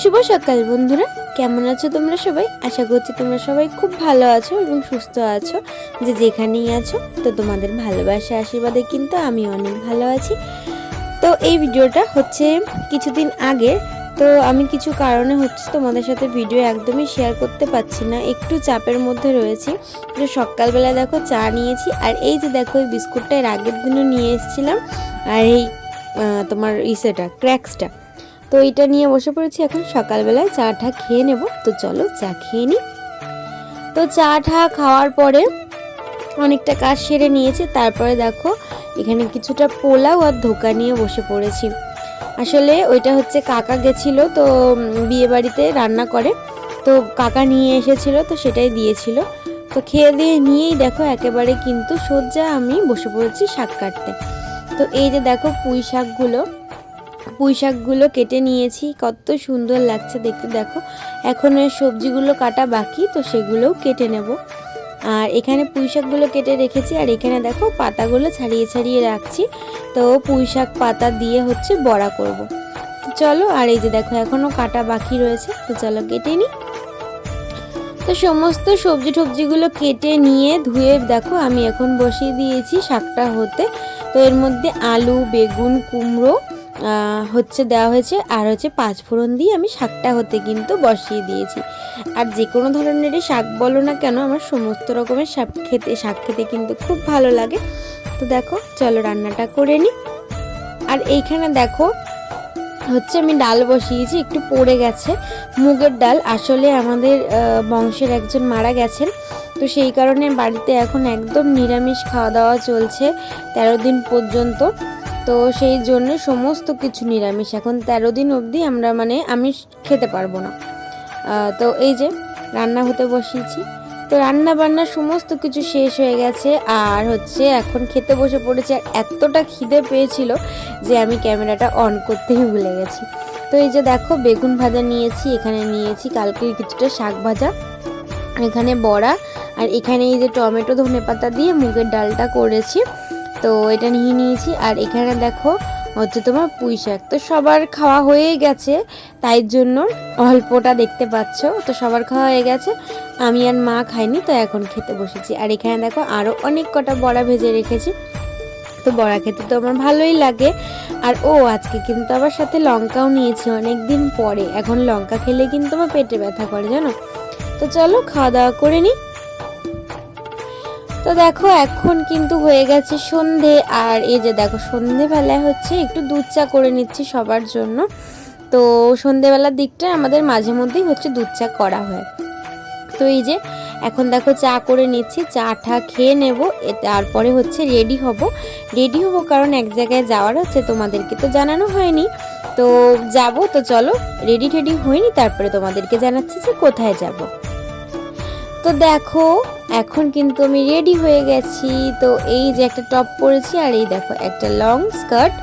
শুভ সকাল বন্ধুরা, কেমন আছো তোমরা সবাই? আশা করছি তোমরা সবাই খুব ভালো আছো এবং সুস্থ আছো। যে যেখানেই আছো, তো তোমাদের ভালোবাসা আশীর্বাদে কিন্তু আমি অনেক ভালো আছি। তো এই ভিডিওটা হচ্ছে কিছুদিন আগে। তো আমি কিছু কারণে হচ্ছে তোমাদের সাথে ভিডিও একদমই শেয়ার করতে পারছি না, একটু চাপের মধ্যে রয়েছি। যে সকালবেলা দেখো চা নিয়েছি, আর এই যে দেখো এই বিস্কুটটা এর আগের দিনও নিয়ে এসেছিলাম, আর এই তোমার ইসেটা ক্র্যাক্সটা, তো এটা নিয়ে বসে পড়েছি। এখন সকালবেলায় চা টা খেয়ে নেব, তো চলো চা খেয়ে নিই। তো চা টা খাওয়ার পরে অনেকটা কাজ সেরে নিয়েছি। তারপরে দেখো এখানে কিছুটা পোলাও আর ধোকা নিয়ে বসে পড়েছি। আসলে ওইটা হচ্ছে কাকা গেছিল, তো বিয়ে বাড়িতে রান্না করে, তো কাকা নিয়ে এসেছিল, তো সেটাই দিয়েছিল। তো খেয়ে দিয়ে নিয়েই দেখো একেবারে কিন্তু সোজা আমি বসে পড়েছি শাক কাটতে। তো এই যে দেখো পুঁই শাকগুলো কেটে নিয়েছি, কত সুন্দর লাগছে দেখতে। দেখো এখন ওই সবজিগুলো কাটা বাকি, তো সেগুলোও কেটে নেব। আর এখানে পুঁই শাকগুলো কেটে রেখেছি, আর এখানে দেখো পাতাগুলো ছাড়িয়ে ছাড়িয়ে রাখছি। তো পুঁই শাক পাতা দিয়ে হচ্ছে বড়া করব। তো চলো, আর এই যে দেখো এখনও কাটা বাকি রয়েছে, তো চলো কেটে নিই। তো সমস্ত সবজি টবজিগুলো কেটে নিয়ে ধুয়ে দেখো আমি এখন বসিয়ে দিয়েছি শাকটা হতে। তো এর মধ্যে আলু, বেগুন, কুমড়ো হচ্ছে দেওয়া হয়েছে, আর হচ্ছে 5 ফোড়ন দিয়ে আমি শাকটা হতে কিন্তু বসিয়ে দিয়েছি। আর যে কোনো ধরনেরই শাক বলো না কেন, আমার সমস্ত রকমের শাক খেতে কিন্তু খুব ভালো লাগে। তো দেখো চলো রান্নাটা করে নিই। আর এইখানে দেখো হচ্ছে আমি ডাল বসিয়েছি, একটু পড়ে গেছে মুগের ডাল। আসলে আমাদের বংশের একজন মারা গেছেন, তো সেই কারণে বাড়িতে এখন একদম নিরামিষ খাওয়া দাওয়া চলছে 13 দিন পর্যন্ত। তো সেই জন্য সমস্ত কিছু নিরামিষ, এখন 13 দিন অবধি আমরা আমিষ খেতে পারবো না। তো এই যে রান্না হতে বসিয়েছি, তো রান্না বান্না সমস্ত কিছু শেষ হয়ে গেছে, আর হচ্ছে এখন খেতে বসে পড়েছে। আর এতটা খিদে পেয়েছিল যে আমি ক্যামেরাটা অন করতেই ভুলে গেছি। তো এই যে দেখো বেগুন ভাজা নিয়েছি, এখানে নিয়েছি কালকের কিছুটা শাক ভাজা, এখানে বড়া, আর এখানে এই যে টমেটো ধনেপাতা দিয়ে মুগের ডালটা করেছি, তো এটা নিয়েছি। আর এখানে দেখো হচ্ছে তোমার পুঁই শাক। তো সবার খাওয়া হয়ে গেছে, তাই জন্য অল্পটা দেখতে পাচ্ছ। তো সবার খাওয়া হয়ে গেছে, আমি আর মা খাইনি, তো এখন খেতে বসেছি। আর এখানে দেখো আরও অনেক কটা বড়া ভেজে রেখেছি, তো বড়া খেতে তো আমার ভালোই লাগে। আর আজকে কিন্তু আবার সাথে লঙ্কাও নিয়েছি অনেক দিন পরে, এখন লঙ্কা খেলে কিন্তু আমার পেটে ব্যথা করে জানো। তো চলো খাওয়া দাওয়া করে নিই। তো দেখো এখন কিন্তু হয়ে গেছে সন্ধে, আর এই যে দেখো সন্ধেবেলায় হচ্ছে একটু দুধ চা করে নিচ্ছি সবার জন্য। তো সন্ধেবেলার দিকটা আমাদের মাঝে মধ্যেই হচ্ছে দুধ চা করা হয়। তো এই যে এখন দেখো চা করে নিচ্ছি, চাটা খেয়ে নেব, তারপরে হচ্ছে রেডি হব কারণ এক জায়গায় যাওয়ার আছে, তোমাদেরকে তো জানানো হয়নি, তো যাব। তো চলো রেডি হয়নি, তারপরে তোমাদেরকে জানাচ্ছি যে কোথায় যাব। তো দেখো এখন কিন্তু আমি রেডি হয়ে গেছি। তো এই যে একটা টপ পরেছি, আর এই দেখো একটা লং স্কার্ট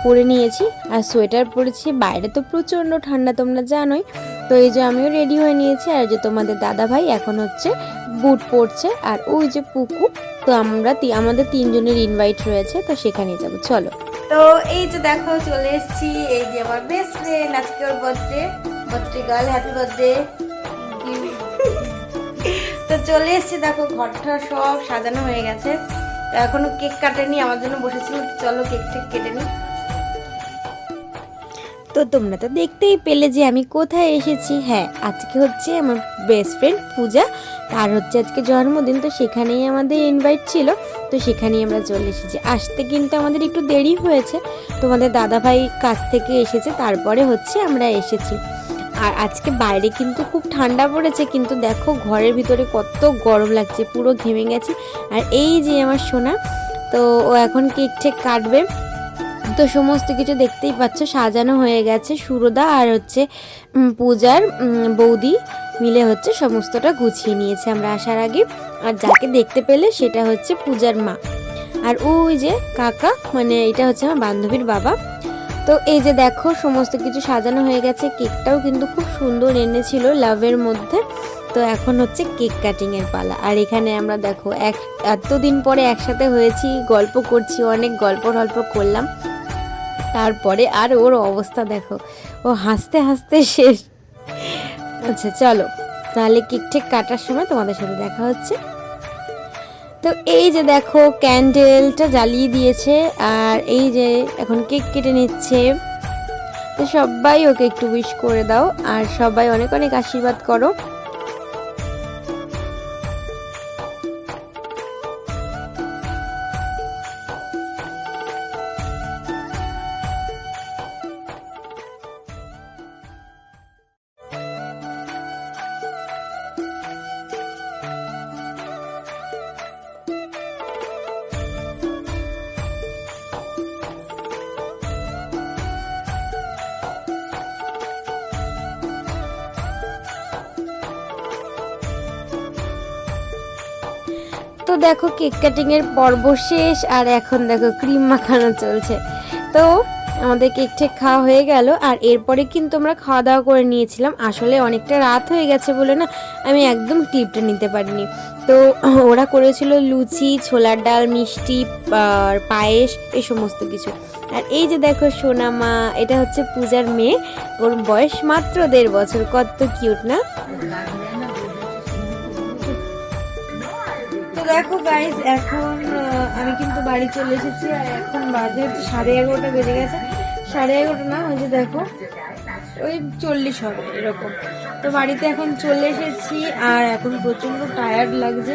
পরে নিয়েছি, আর সোয়েটার পরেছি। বাইরে তো প্রচণ্ড ঠান্ডা তোমরা জানোই। তো এই যে আমিও রেডি হয়ে নিয়েছি, আর যে তোমাদের দাদা ভাই এখন হচ্ছে বুট পরছে, আর ওই যে পুকু। তো আমাদের 3 জনের ইনভাইট রয়েছে, তো সেখানে যাব চলো। তো এই যে দেখো চলে এসেছি, এই যে আমার বেস্ট ফ্রেন্ড, আজকে ওর বার্থডে গার্ল, হ্যাপি বার্থডে। তো চলে এসেছি, দেখো ঘরটা সব সাজানো হয়ে গেছে, এখনো কেক কাটেনি, আমার জন্য বসেছিল। চলো কেক কেটে নি। তো তোমরা তো দেখতেই পেলে যে আমি কোথায় এসেছি। হ্যাঁ, আজকে হচ্ছে আমার বেস্ট ফ্রেন্ড পূজা, তার হচ্ছে আজকে জন্মদিন, তো সেখানেই আমাদের ইনভাইট ছিল, তো সেখানেই আমরা চলে এসেছি। আসতে কিন্তু আমাদের একটু দেরি হয়েছে, তোমাদের দাদাভাই কাছ থেকে এসেছে, তারপরে হচ্ছে আমরা এসেছি। আর আজকে বাইরে কিন্তু খুব ঠান্ডা পড়েছে, কিন্তু দেখো ঘরের ভিতরে কত গরম লাগছে, পুরো ঘেমে গেছি। আর এই যে আমার সোনা, তো ও এখন কেক ঠেক কাটবে। তো সমস্ত কিছু দেখতেই পাচ্ছ সাজানো হয়ে গেছে, সুরদা আর হচ্ছে পূজার বৌদি মিলে হচ্ছে সমস্তটা গুছিয়ে নিয়েছে আমরা আসার আগে। আর যাকে দেখতে পেলে সেটা হচ্ছে পূজার মা, আর ওই যে কাকা, এটা হচ্ছে আমার বান্ধবীর বাবা। তো এই যে দেখো সমস্ত কিছু সাজানো হয়ে গেছে, কেকটাও কিন্তু খুব সুন্দর এনেছিল লাভের মধ্যে। তো এখন হচ্ছে কেক কাটিং এর পালা। আর এখানে আমরা দেখো এতদিন পরে একসাথে হয়েছি, গল্প করছি, অনেক গল্প করলাম। তারপরে আর ওর অবস্থা দেখো, ও হাসতে হাসতে শেষ। আচ্ছা চলো তাহলে কেক ঠিক কাটার সময় তোমাদের সাথে দেখা হচ্ছে। তো এই যে দেখো ক্যান্ডেলটা জ্বালিয়ে দিয়েছে, আর এই যে এখন কেক কেটে নিচ্ছে। তো সবাই ওকে একটু উইশ করে দাও, আর সবাই অনেক অনেক আশীর্বাদ করো। তো দেখো কেক কাটিং এর পর্ব শেষ, আর এখন দেখো ক্রিম মাখানো চলছে। তো আমাদের কেক টেক খাওয়া হয়ে গেল, আর এরপরে কিন্তু আমরা খাওয়া দাওয়া করে নিয়েছিলাম। আসলে অনেকটা রাত হয়ে গেছে বলে না আমি একদম ক্লিপটা নিতে পারিনি। তো ওরা করেছিল লুচি, ছোলার ডাল, মিষ্টি আর পায়েস, এই সমস্ত কিছু। আর এই যে দেখো সোনামা, এটা হচ্ছে পূজার মেয়ে, ওর বয়স মাত্র 1.5 বছর। কত কিউট না? তো দেখো গাইস, এখন আমি কিন্তু বাড়ি চলে এসেছি, আর এখন বাজে হচ্ছে 11:30 বেজে গেছে। 11:30 না, ওই যে দেখো ওই 40 হবে এরকম। তো বাড়িতে এখন চলে এসেছি, আর এখন প্রচন্ড টায়ার্ড লাগছে।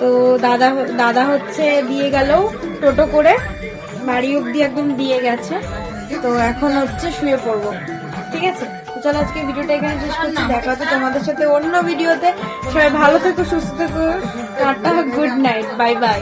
তো দাদা হচ্ছে দিয়ে গেল টোটো করে, বাড়ি অব্দি একদম দিয়ে গেছে। তো এখন হচ্ছে শুয়ে পড়বো, ঠিক আছে? তো চলো আজকে ভিডিওটা এখানে শেষ করছি, দেখা হচ্ছে তোমাদের সাথে অন্য ভিডিওতে। সবাই ভালো থেকো, সুস্থ থেকো, tata, good night, bye bye.